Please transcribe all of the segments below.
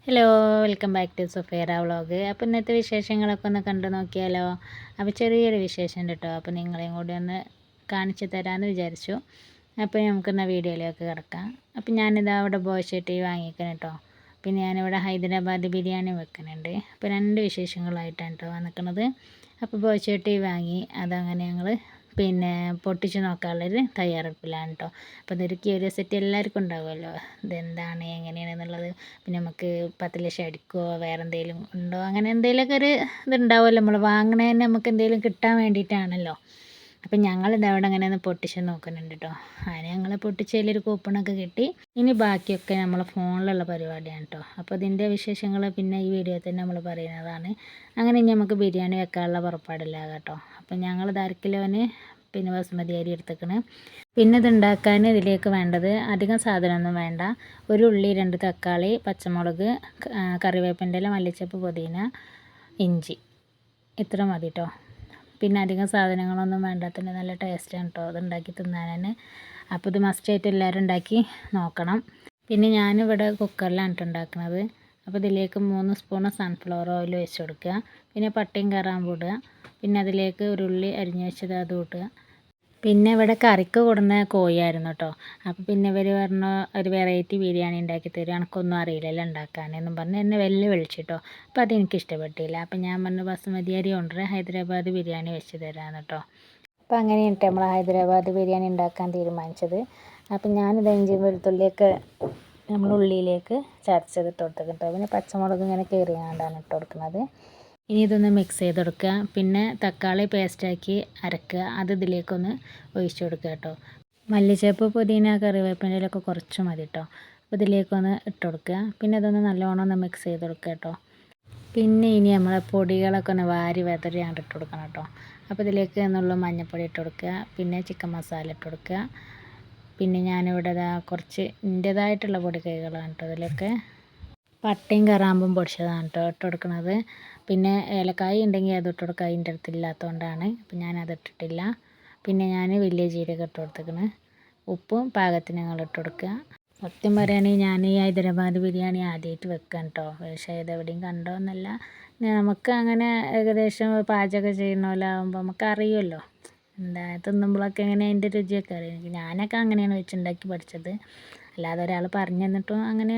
Hello, welcome back to Sufera vlog. അപ്പോൾ ഇന്നത്തെ വിശേഷങ്ങളൊക്കെ ഒന്ന് കണ്ടു നോക്കിയാലോ. അപ്പോൾ ചെറിയൊരു വിശേഷം ഉണ്ട് കേട്ടോ. അപ്പോൾ നിങ്ങളെയും കൂടി ഒന്ന് കാണിച്ചു തരാമെന്ന് വിചാരിച്ചു. അപ്പോൾ നമുക്കിന്ന് വീഡിയോയിലേക്ക് കിടക്കാം. അപ്പോൾ ഞാനിതാ അവിടെ ബോച്ചട്ടി വാങ്ങിക്കണം കേട്ടോ. പിന്നെ ഞാനിവിടെ ഹൈദരാബാദ് ബിരിയാണി വെക്കുന്നുണ്ട്. അപ്പോൾ രണ്ട് വിശേഷങ്ങളായിട്ടാണ് കേട്ടോ വന്നിക്കുന്നത്. അപ്പോൾ ബോച്ചട്ടി വാങ്ങി അതങ്ങനെ ഞങ്ങൾ പിന്നെ പൊട്ടിച്ച് നോക്കാനുള്ളൊരു തയ്യാറെടുപ്പിലാണ് കേട്ടോ. അപ്പോൾ ഇതൊരു ക്യൂരിയോസിറ്റി എല്ലാവർക്കും ഉണ്ടാവുമല്ലോ, ഇതെന്താണ് എങ്ങനെയാണെന്നുള്ളത്. പിന്നെ നമുക്ക് 10 ലക്ഷം അടിക്കുമോ, വേറെ എന്തെങ്കിലും ഉണ്ടോ, അങ്ങനെ എന്തെങ്കിലുമൊക്കെ ഒരു ഇതുണ്ടാവുമല്ലോ. നമ്മൾ വാങ്ങണതിന് നമുക്ക് എന്തെങ്കിലും കിട്ടാൻ വേണ്ടിയിട്ടാണല്ലോ. അപ്പം ഞങ്ങളിത് അവിടെ അങ്ങനെ ഒന്ന് പൊട്ടിച്ച് നോക്കുന്നുണ്ട് കേട്ടോ. അങ്ങനെ ഞങ്ങൾ പൊട്ടിച്ചതിലൊരു കൂപ്പണൊക്കെ കിട്ടി. ഇനി ബാക്കിയൊക്കെ നമ്മളെ ഫോണിലുള്ള പരിപാടിയാണ് കേട്ടോ. അപ്പോൾ ഇതിൻ്റെ വിശേഷങ്ങൾ പിന്നെ ഈ വീഡിയോയിൽ തന്നെ നമ്മൾ പറയുന്നതാണ്. അങ്ങനെ ഇനി നമുക്ക് ബിരിയാണി വെക്കാനുള്ള പുറപ്പാടില്ല കേട്ടോ. അപ്പം ഞങ്ങളിത് 1/2 കിലോന് പിന്നെ ബസുമതി അരി എടുത്തേക്കണ്. പിന്നെ ഇത് ഉണ്ടാക്കാൻ ഇതിലേക്ക് വേണ്ടത് അധികം സാധനമൊന്നും വേണ്ട. ഒരു ഉള്ളി, 2 തക്കാളി, പച്ചമുളക്, കറിവേപ്പിൻ്റെ ഇല, മല്ലിച്ചപ്പ്, പുതിന, ഇഞ്ചി, ഇത്ര മതി കേട്ടോ. പിന്നെ അധികം സാധനങ്ങളൊന്നും വേണ്ടാത്തതിന് നല്ല ടേസ്റ്റാണ് കേട്ടോ ഇത് ഉണ്ടാക്കി തിന്നാൻ തന്നെ. അപ്പോൾ ഇത് മസ്റ്റായിട്ട് എല്ലാവരും ഉണ്ടാക്കി നോക്കണം. പിന്നെ ഞാനിവിടെ കുക്കറിലാണ് ഉണ്ടാക്കുന്നത്. അപ്പോൾ ഇതിലേക്ക് 3 സ്പൂൺ സൺഫ്ലവർ ഓയിൽ ഒഴിച്ച് കൊടുക്കുക. പിന്നെ പട്ടയും കറാമ്പും ഇടുക. പിന്നെ അതിലേക്ക് ഒരു ഉള്ളി അരിഞ്ഞ് വെച്ചത് അതും ഇടുക. പിന്നെ ഇവിടെ കറിക്ക് കൊടുന്ന കോഴിയായിരുന്നു കേട്ടോ. അപ്പോൾ പിന്നെ ഇവർ പറഞ്ഞു ഒരു വെറൈറ്റി ബിരിയാണി ഉണ്ടാക്കി തരും, എനിക്കൊന്നും അറിയില്ലല്ലോ ഉണ്ടാക്കാനെന്നും പറഞ്ഞ് എന്നെ വിളിച്ചു കേട്ടോ. അപ്പോൾ അതെനിക്ക് ഇഷ്ടപ്പെട്ടില്ല. അപ്പോൾ ഞാൻ പറഞ്ഞു ബസുമതി അരി കൊണ്ടുവരാൻ ഹൈദരാബാദ് ബിരിയാണി വെച്ച് തരാമെന്ന് കേട്ടോ. അപ്പോൾ അങ്ങനെയാണ് നമ്മൾ ഹൈദരാബാദ് ബിരിയാണി ഉണ്ടാക്കാൻ തീരുമാനിച്ചത്. അപ്പം ഞാനിത് ഇഞ്ചി വെളുത്തുള്ളിയൊക്കെ നമ്മൾ ഉള്ളിയിലേക്ക് ചതച്ചത് ഇട്ട് കൊടുത്തിട്ട്, പിന്നെ പച്ചമുളക് ഇങ്ങനെ കീറിയാണ്ടാണ് ഇട്ട് കൊടുക്കുന്നത്. ഇനി ഇതൊന്ന് മിക്സ് ചെയ്ത് കൊടുക്കുക. പിന്നെ തക്കാളി പേസ്റ്റാക്കി അരക്കുക, അത് ഇതിലേക്കൊന്ന് ഒഴിച്ചു കൊടുക്കുക കേട്ടോ. മല്ലിച്ചപ്പ്, പുതിന, കറിവേപ്പിൻ്റെ ഇലയൊക്കെ കുറച്ച് മതി കേട്ടോ. അപ്പോൾ ഇതിലേക്കൊന്ന് ഇട്ട് കൊടുക്കുക. പിന്നെ അതൊന്ന് നല്ലോണം ഒന്ന് മിക്സ് ചെയ്ത് കൊടുക്കുക കേട്ടോ. പിന്നെ ഇനി നമ്മളെ പൊടികളൊക്കെ ഒന്ന് വാരി വെതറിയാണ്ട് ഇട്ട് കൊടുക്കണം കേട്ടോ. അപ്പോൾ ഇതിലേക്ക് എന്നുള്ള മഞ്ഞൾപ്പൊടി ഇട്ട് കൊടുക്കുക. പിന്നെ ചിക്കൻ മസാല ഇട്ട് കൊടുക്കുക. പിന്നെ ഞാനിവിടെ കുറച്ച് എൻ്റേതായിട്ടുള്ള പൊടിക്കൈകളാണ് കേട്ടോ. അതിലൊക്കെ പട്ടയും കറാമ്പും പൊടിച്ചതാണ് കേട്ടോ ഇട്ട് കൊടുക്കുന്നത്. പിന്നെ ഏലക്കായ ഉണ്ടെങ്കിൽ അത് ഇട്ട് കൊടുക്കുക, അതിൻ്റെ അടുത്തില്ലാത്തതുകൊണ്ടാണ്. അപ്പം ഞാനത് ഇട്ടിട്ടില്ല. പിന്നെ ഞാൻ വലിയ ജീരകം ഇട്ട് കൊടുത്തേക്കണ്. ഉപ്പും പാകത്തിന് ഞങ്ങൾ ഇട്ട് കൊടുക്കുക. സത്യം പറയുകയാണെങ്കിൽ ഞാൻ ഈ ഹൈദരാബാദ് ബിരിയാണി ആദ്യമായിട്ട് വെക്കാൻ കേട്ടോ. പക്ഷേ ഇതെവിടെയും കണ്ടോന്നല്ല, നമുക്ക് അങ്ങനെ ഏകദേശം പാചകം ചെയ്യുന്ന പോലെ ആകുമ്പോൾ നമുക്ക് അറിയുമല്ലോ, എന്താ തിന്നുമ്പോഴൊക്കെ എങ്ങനെ അതിൻ്റെ രുചിയൊക്കെ അറിയാം. ഞാനൊക്കെ അങ്ങനെയാണ് വെച്ചുണ്ടാക്കി പഠിച്ചത്, അല്ലാതെ ഒരാൾ പറഞ്ഞു തന്നിട്ടും അങ്ങനെ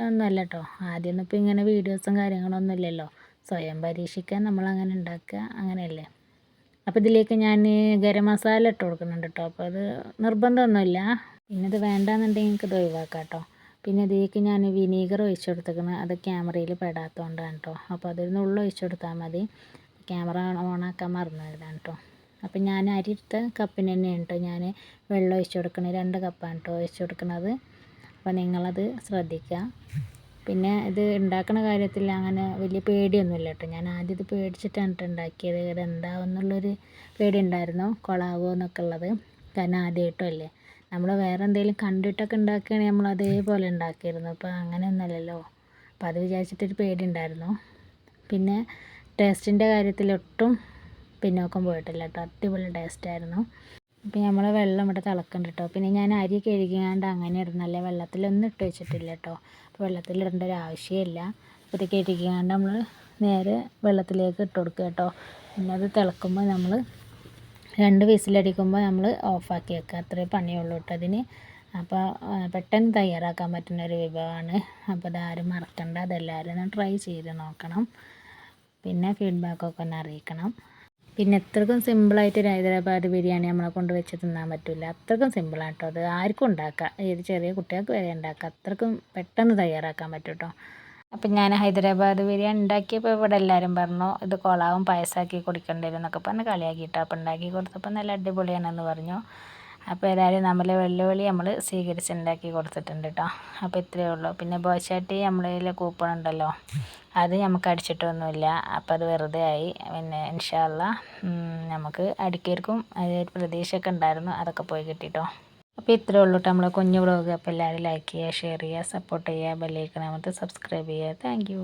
ഒന്നുമല്ല കേട്ടോ. ആദ്യമൊന്നും ഇപ്പോൾ ഇങ്ങനെ വീഡിയോസും കാര്യങ്ങളൊന്നും ഇല്ലല്ലോ, സ്വയം പരീക്ഷിക്കാൻ നമ്മളങ്ങനെ ഉണ്ടാക്കുക, അങ്ങനെയല്ലേ. അപ്പോൾ ഇതിലേക്ക് ഞാൻ ഗരം മസാല ഇട്ട് കൊടുക്കുന്നുണ്ട് കേട്ടോ. അപ്പോൾ അത് നിർബന്ധമൊന്നുമില്ല, പിന്നെ ഇത് വേണ്ടാന്നുണ്ടെങ്കിൽ നിങ്ങൾക്ക് ഇത് ഒഴിവാക്കാം കേട്ടോ. പിന്നെ ഇതിലേക്ക് ഞാൻ വിനീഗർ ഒഴിച്ച് കൊടുത്തേക്കുന്നത്, അത് ക്യാമറയിൽ പെടാത്തതുകൊണ്ടാണ് കേട്ടോ. അപ്പോൾ അതിൽ നുള്ളി ഒഴിച്ച് കൊടുത്താൽ മതി. ക്യാമറ ഓണാക്കാൻ മറന്നതാണ് കേട്ടോ. അപ്പം ഞാൻ അരി എടുത്ത കപ്പിന് തന്നെയാണ് കേട്ടോ ഞാൻ വെള്ളം ഒഴിച്ച് കൊടുക്കുന്നത്. 2 കപ്പാണ് കേട്ടോ ഒഴിച്ച് കൊടുക്കുന്നത്. അപ്പോൾ നിങ്ങളത് ശ്രദ്ധിക്കുക. പിന്നെ ഇത് ഉണ്ടാക്കുന്ന കാര്യത്തിൽ അങ്ങനെ വലിയ പേടിയൊന്നുമില്ല കേട്ടോ. ഞാൻ ആദ്യം ഇത് പേടിച്ചിട്ടാണ് കേട്ടോ ഉണ്ടാക്കിയത്. ഇത് എന്താവുമെന്നുള്ളൊരു പേടി ഉണ്ടായിരുന്നു, കൊളാവോ എന്നൊക്കെ ഉള്ളത്. കാരണം ആദ്യമായിട്ടല്ലേ, നമ്മൾ വേറെ എന്തെങ്കിലും കണ്ടിട്ടൊക്കെ ഉണ്ടാക്കുകയാണെങ്കിൽ നമ്മൾ അതേപോലെ ഉണ്ടാക്കിയിരുന്നു. അപ്പോൾ അങ്ങനെയൊന്നുമല്ലല്ലോ. അപ്പോൾ അത് വിചാരിച്ചിട്ടൊരു പേടി ഉണ്ടായിരുന്നു. പിന്നെ ടേസ്റ്റിൻ്റെ കാര്യത്തിൽ ഒട്ടും പിന്നോക്കം പോയിട്ടില്ല കേട്ടോ. അടിപൊളി ടേസ്റ്റായിരുന്നു. അപ്പോൾ നമ്മൾ വെള്ളം ഇവിടെ തിളക്കുന്നുണ്ട് കേട്ടോ. പിന്നെ ഞാൻ അരി കഴുകിയാണ്ട് അങ്ങനെ ഇടുന്നല്ല, വെള്ളത്തിലൊന്നും ഇട്ട് വെച്ചിട്ടില്ല കേട്ടോ. അപ്പോൾ വെള്ളത്തിലിടേണ്ട ഒരു ആവശ്യമില്ല. അപ്പോൾ ഇത് കഴുകിയാണ്ട് നമ്മൾ നേരെ വെള്ളത്തിലേക്ക് ഇട്ട് കൊടുക്കുക കേട്ടോ. പിന്നെ അത് തിളക്കുമ്പോൾ നമ്മൾ 2 വിസിലടിക്കുമ്പോൾ നമ്മൾ ഓഫാക്കി വെക്കുക, അത്രേ പണിയുള്ളൂ കേട്ടോ അതിന്. അപ്പോൾ പെട്ടെന്ന് തയ്യാറാക്കാൻ പറ്റുന്ന ഒരു വിഭവമാണ്. അപ്പോൾ അതാരും മറക്കണ്ട, അതെല്ലാവരും ഒന്ന് ട്രൈ ചെയ്ത് നോക്കണം. പിന്നെ ഫീഡ്ബാക്കൊക്കെ ഒന്ന് അറിയിക്കണം. പിന്നെ അത്രയ്ക്കും സിമ്പിളായിട്ട് ഒരു ഹൈദരാബാദ് ബിരിയാണി നമ്മളെ കൊണ്ട് വെച്ച് തിന്നാൻ പറ്റില്ല, അത്രയ്ക്കും സിമ്പിളാണ് കേട്ടോ. അത് ആർക്കും ഉണ്ടാക്കാം, ഏത് ചെറിയ കുട്ടികൾക്ക് വരെ ഉണ്ടാക്കാം, അത്രയ്ക്കും പെട്ടെന്ന് തയ്യാറാക്കാൻ പറ്റും കേട്ടോ. അപ്പം ഞാൻ ഹൈദരാബാദ് ബിരിയാണി ഉണ്ടാക്കിയപ്പോൾ ഇവിടെ എല്ലാവരും പറഞ്ഞു ഇത് കൊളാവും, പായസമാക്കി കുടിക്കേണ്ടി വരും എന്നൊക്കെ പറഞ്ഞ് കളിയാക്കിയിട്ടോ. അപ്പോൾ ഉണ്ടാക്കി കൊടുത്തപ്പോൾ നല്ല അടിപൊളിയാണെന്ന് പറഞ്ഞു. അപ്പോൾ ഏതായാലും നമ്മളെ വെല്ലുവിളി നമ്മൾ സ്വീകരിച്ചുണ്ടാക്കി കൊടുത്തിട്ടുണ്ട് കേട്ടോ. അപ്പോൾ ഇത്രയേ ഉള്ളൂ. പിന്നെ ബോച്ചാട്ടി നമ്മളതിൽ കൂപ്പൺ ഉണ്ടല്ലോ, അത് നമുക്ക് അടിച്ചിട്ടൊന്നുമില്ല. അപ്പോൾ അത് വെറുതെ ആയി. പിന്നെ ഇൻഷാ അല്ലാ നമുക്ക് അടിക്കേർക്കും അതൊരു പ്രതീക്ഷയൊക്കെ ഉണ്ടായിരുന്നു, അതൊക്കെ പോയി കിട്ടിട്ടോ. അപ്പോൾ ഇത്രയേ ഉള്ളൂ കേട്ടോ നമ്മളെ കുഞ്ഞു വ്ളോഗ്. അപ്പോൾ എല്ലാവരും ലൈക്ക് ചെയ്യുക, ഷെയർ ചെയ്യുക, സപ്പോർട്ട് ചെയ്യുക, ബെല്ലൈക്കൺ അമർത്തി സബ്സ്ക്രൈബ് ചെയ്യുക. Thank you.